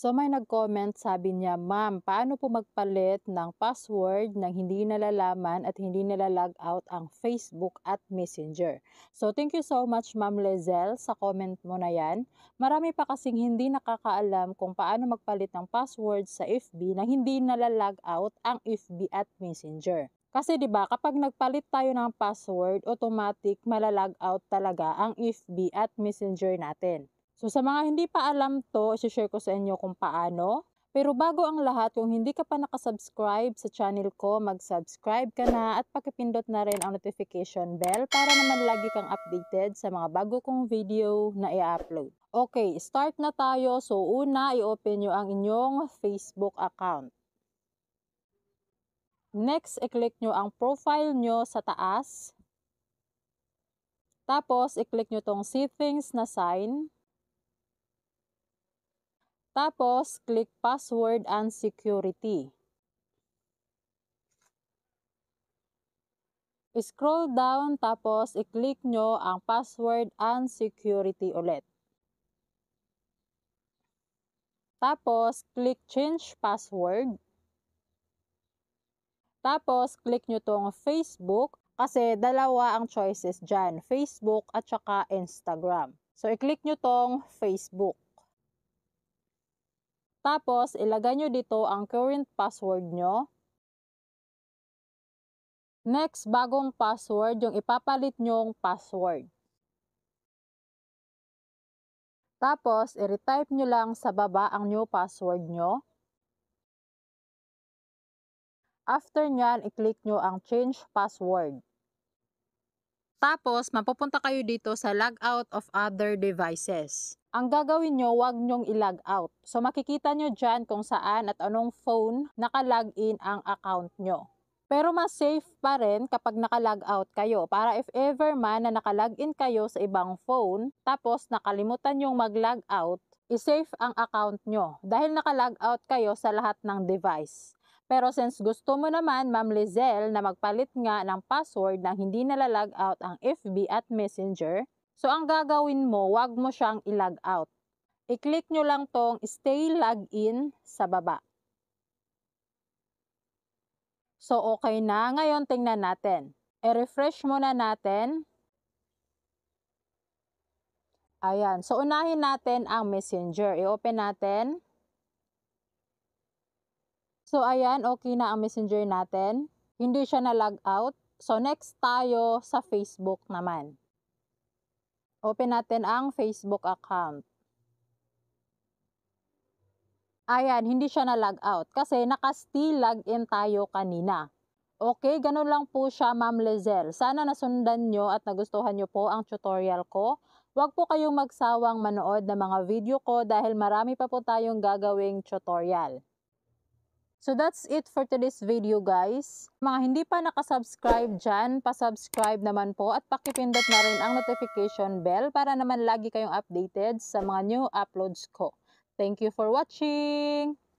So may nag-comment, sabi niya, "Ma'am, paano po magpalit ng password nang hindi nalalaman at hindi nala-log out ang Facebook at Messenger?" So thank you so much, Ma'am Lizelle, sa comment mo na yan. Marami pa kasing hindi nakakaalam kung paano magpalit ng password sa FB na hindi nala-log out ang FB at Messenger. Kasi 'di ba, kapag nagpalit tayo ng password, automatic mala-log out talaga ang FB at Messenger natin. So sa mga hindi pa alam 'to, i-she-share ko sa inyo kung paano. Pero bago ang lahat, kung hindi ka pa nakasubscribe sa channel ko, mag-subscribe ka na at pakipindot na rin ang notification bell para naman lagi kang updated sa mga bago kong video na i-upload. Okay, start na tayo. So una, i-open nyo ang inyong Facebook account. Next, i-click nyo ang profile nyo sa taas. Tapos, i-click nyo tong settings na sign. Tapos, click password and security. Scroll down, tapos i-click nyo ang password and security ulit. Tapos, click change password. Tapos, click nyo tong Facebook kasi dalawa ang choices dyan, Facebook at saka Instagram. So, i-click nyo tong Facebook. Tapos, ilagay nyo dito ang current password nyo. Next, bagong password, yung ipapalit nyong password. Tapos, i-retype nyo lang sa baba ang new password nyo. After nyan, i-click nyo ang change password. Tapos, mapupunta kayo dito sa logout of other devices. Ang gagawin nyo, huwag nyong i-log out. So, makikita nyo dyan kung saan at anong phone naka-login ang account nyo. Pero mas safe pa rin kapag naka-log out kayo para if ever man na naka-login kayo sa ibang phone, tapos nakalimutan nyong mag-log out, i-safe ang account nyo dahil naka-log out kayo sa lahat ng device. Pero since gusto mo naman, Ma'am Lizelle, na magpalit nga ng password na hindi nala-log out ang FB at Messenger, so ang gagawin mo, wag mo siyang i-log out. I-click nyo lang tong stay login sa baba. So okay na, ngayon tingnan natin. I-refresh muna natin. Ayan, so unahin natin ang Messenger. I-open natin. So ayan, okay na ang Messenger natin. Hindi siya na-log out. So next tayo sa Facebook naman. Open natin ang Facebook account. Ayan, hindi siya na-log out kasi naka-still login tayo kanina. Okay, ganun lang po siya, Ma'am Lizelle. Sana nasundan nyo at nagustuhan nyo po ang tutorial ko. Huwag po kayong magsawang manood ng mga video ko dahil marami pa po tayong gagawing tutorial. So that's it for today's video, guys. Mga hindi pa nakasubscribe dyan, pasubscribe naman po at pakipindot na rin ang notification bell para naman lagi kayong updated sa mga new uploads ko. Thank you for watching!